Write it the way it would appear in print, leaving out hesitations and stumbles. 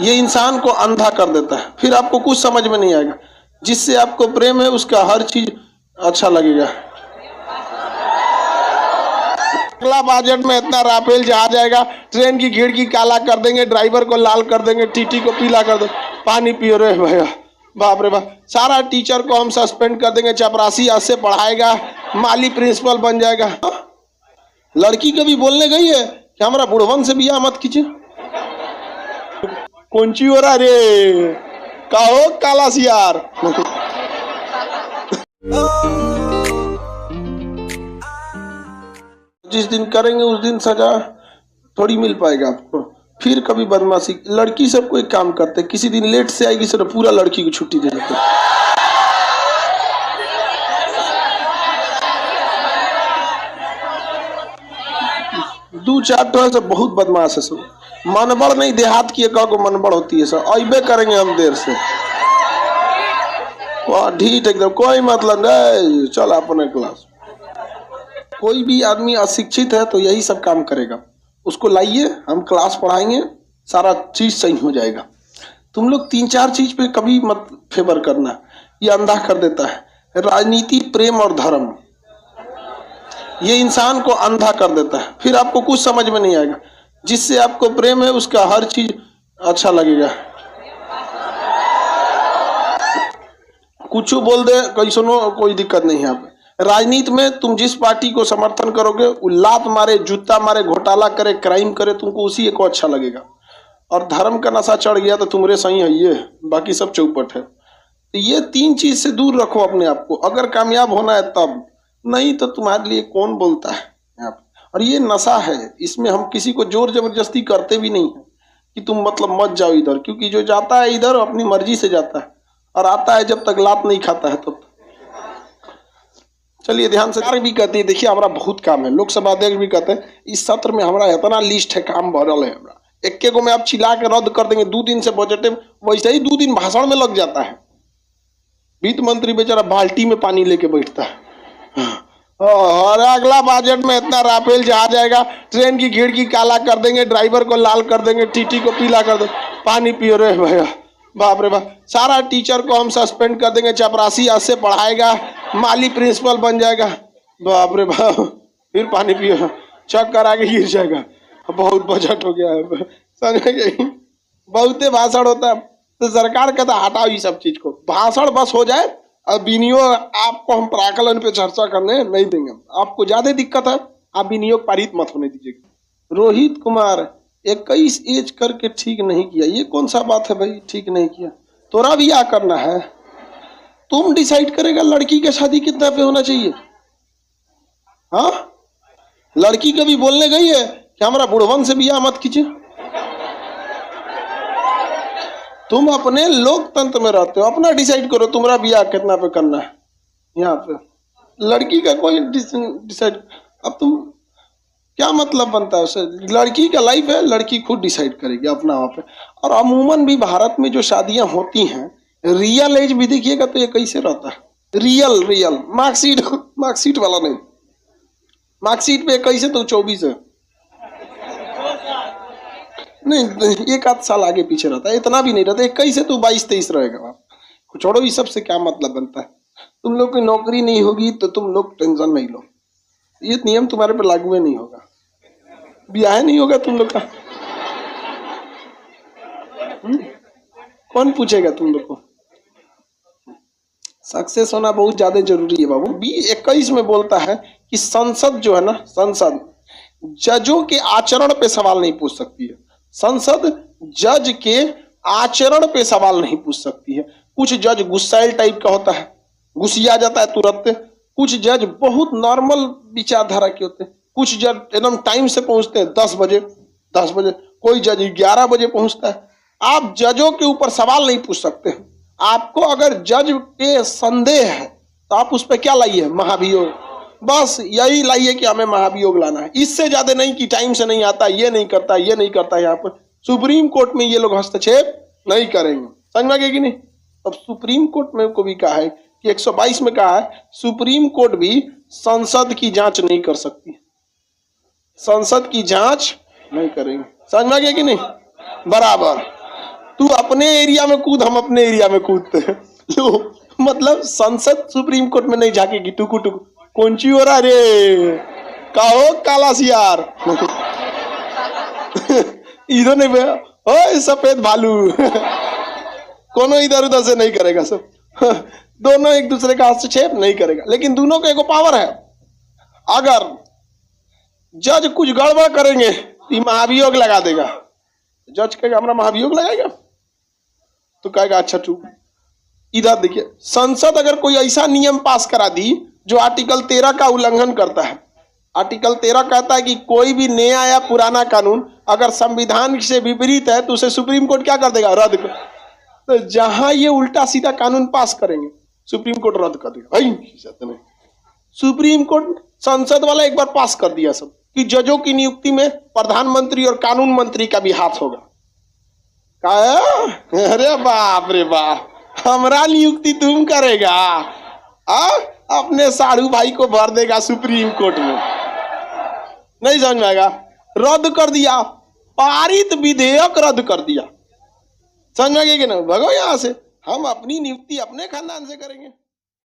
ये इंसान को अंधा कर देता है, फिर आपको कुछ समझ में नहीं आएगा। जिससे आपको प्रेम है उसका हर चीज अच्छा लगेगा। अगला बजट में इतना राफेल जहाज आएगा, ट्रेन की खिड़की काला कर देंगे, ड्राइवर को लाल कर देंगे, टीटी को पीला कर देंगे, पानी पियो रे भैया, बाप रे बाप। सारा टीचर को हम सस्पेंड कर देंगे, चपरासी आज से पढ़ाएगा, माली प्रिंसिपल बन जाएगा। लड़की कभी बोलने गई है कि हमारा बुढ़वन से बियाह मत कीजिए? कौनची हो रहा रे, कहो काला सियार। जिस दिन करेंगे उस दिन सजा थोड़ी मिल पाएगा आपको। फिर कभी बदमाशी, लड़की सब कोई काम करते, किसी दिन लेट से आएगी सर पूरा लड़की को छुट्टी दे देते। दो चार तो ऐसा बहुत बदमाश है सब, मनबड़ नहीं, देहात की एक मनबड़ होती है सर। अबे करेंगे हम देर से, ढीठ एकदम, कोई मतलब नहीं, चल अपने क्लास। कोई भी आदमी अशिक्षित है तो यही सब काम करेगा। उसको लाइए, हम क्लास पढ़ाएंगे, सारा चीज सही हो जाएगा। तुम लोग तीन चार चीज पे कभी मत फेवर करना, ये अंधा कर देता है। राजनीति, प्रेम और धर्म, ये इंसान को अंधा कर देता है, फिर आपको कुछ समझ में नहीं आएगा। जिससे आपको प्रेम है उसका हर चीज अच्छा लगेगा। कुछ बोल दे कोई, सुनो, कोई दिक्कत नहीं है। आप राजनीति में तुम जिस पार्टी को समर्थन करोगे वो लात मारे, जूता मारे, घोटाला करे, क्राइम करे, तुमको उसी को अच्छा लगेगा। और धर्म का नशा चढ़ गया तो तुम्हारे सही है, ये बाकी सब चौपट है। तो ये तीन चीज से दूर रखो अपने आप को, अगर कामयाब होना है तब, नहीं तो तुम्हारे लिए कौन बोलता है यहाँ पे। और ये नशा है, इसमें हम किसी को जोर जबरदस्ती करते भी नहीं है कि तुम मतलब मत जाओ इधर, क्योंकि जो जाता है इधर अपनी मर्जी से जाता है और आता है जब तक लात नहीं खाता है तब। चलिए ध्यान से। भी कहती है, देखिए हमारा बहुत काम है, लोकसभा अध्यक्ष भी कहते हैं इस सत्र में हमारा इतना लिस्ट है, काम भरल है हमारा, एक को में आप चिल्ला के रद्द कर देंगे, 2 दिन से बजट है, वैसे ही 2 दिन भाषण में लग जाता है। वित्त मंत्री बेचारा बाल्टी में पानी लेके बैठता है। और अगला बजट में इतना राफेल जहाज आएगा, ट्रेन की खिड़की काला कर देंगे, ड्राइवर को लाल कर देंगे, टीटी को पीला कर देंगे, पानी पियो रे भैया, बाप रे बाप। सारा टीचर को हम सस्पेंड कर देंगे, चपरासी आज से पढ़ाएगा, माली प्रिंसिपल बन जाएगा, बाप रे बाप। फिर पानी पियो, चक्कर आके गिर जाएगा। बहुत बजट हो गया है, समझ गए? बहुते भाषण होता है तो सरकार कहता है हटाओ ये सब चीज को, भाषण बस हो जाए। अब विनियोग आपको हम प्राकलन पे चर्चा करने नहीं देंगे, आपको ज्यादा दिक्कत है, आप विनियोग पारित मत होने दीजिएगा। रोहित कुमार 21 एज करके ठीक नहीं किया, ये कौन सा बात है भाई, ठीक नहीं किया? तोरा भी क्या करना है, तुम डिसाइड करेगा लड़की की शादी कितना पे होना चाहिए। हाँ, लड़की कभी बोलने गई है कि हमारा बुढ़वन से बियाह मत कीजिए? तुम अपने लोकतंत्र में रहते हो, अपना डिसाइड करो तुम्हारा बियाह कितना पे करना है। यहाँ पे लड़की का कोई डिसाइड, अब तुम क्या मतलब बनता है उसे? लड़की का लाइफ है, लड़की खुद डिसाइड करेगी अपना वहाँ पे। और अमूमन भी भारत में जो शादियां होती हैं, रियल एज भी देखिएगा तो ये कैसे रहता है, रियल मार्कशीट वाला नहीं। मार्कशीट पे कैसे तो 24 है, नहीं 1 आध साल आगे पीछे रहता है, इतना भी नहीं रहता। 21 से तो 22-23 रहेगा। छोड़ो, ये सब से क्या मतलब बनता है? तुम लोग की नौकरी नहीं होगी तो तुम लोग टेंशन नहीं लो, ये नियम तुम्हारे पे लागू नहीं होगा, ब्याह नहीं होगा तुम लोग का। कौन पूछेगा तुम लोग को? सक्सेस होना बहुत ज्यादा जरूरी है बाबू। 21 में बोलता है कि संसद जो है ना, संसद जजों के आचरण पे सवाल नहीं पूछ सकती है। संसद जज के आचरण पे सवाल नहीं पूछ सकती है। कुछ जज गुस्सैल टाइप का होता है, गुस्सिया जाता है तुरंत। कुछ जज बहुत नॉर्मल विचारधारा के होते हैं। कुछ जज एकदम टाइम से पहुंचते हैं, 10 बजे। कोई जज 11 बजे पहुंचता है। आप जजों के ऊपर सवाल नहीं पूछ सकते। आपको अगर जज के संदेह है तो आप उस पर क्या लाइए? महाभियोग। बस यही लाइए कि हमें महाभियोग लाना है, इससे ज्यादा नहीं कि टाइम से नहीं आता, ये नहीं करता, ये नहीं करता। यहाँ पर सुप्रीम कोर्ट में ये लोग हस्तक्षेप नहीं करेंगे, समझ में गए कि नहीं? अब सुप्रीम कोर्ट में को भी कहा है कि 122 में कहा है सुप्रीम कोर्ट भी संसद की जांच नहीं कर सकती, संसद की जांच नहीं करेंगे, समझ में गए कि नहीं? बराबर। तू अपने एरिया में कूद, हम अपने एरिया में कूदते हैं। लो, मतलब संसद सुप्रीम कोर्ट में नहीं झाकेगी टुकु टुकु। कौन ची हो रहा रे, कहो काला सियार। इधर नहीं भैया, ओए सफेद भालू। कोनो इधर उधर से नहीं करेगा, सब दोनों एक दूसरे का हस्तक्षेप नहीं करेगा, लेकिन दोनों का एगो पावर है। अगर जज कुछ गड़बड़ करेंगे तो महाभियोग लगा देगा। जज कहेगा हमारा महाभियोग लगाएगा, तो कहेगा अच्छा ठीक। इधर देखिए, संसद अगर कोई ऐसा नियम पास करा दी जो आर्टिकल 13 का उल्लंघन करता है। आर्टिकल 13 कहता है कि कोई भी नया या पुराना कानून अगर संविधान से विपरीत है तो उसे सुप्रीम कोर्ट क्या कर देगा, रद्द कर। तो जहां ये उल्टा सीधा कानून पास करेंगे सुप्रीम कोर्ट रद्द कर देगा। भाई सुप्रीम कोर्ट संसद वाला एक बार पास कर दिया सब कि जजों की नियुक्ति में प्रधानमंत्री और कानून मंत्री का भी हाथ होगा। क्या? अरे बाप रे बाप, हमारा नियुक्ति तुम करेगा? अपने साड़ू भाई को भर देगा सुप्रीम कोर्ट में। नहीं समझ में आएगा? रद्द कर दिया, पारित विधेयक रद्द कर दिया। समझ में आ गया कि ना? भगो यहां से, हम अपनी नियुक्ति अपने खानदान से करेंगे।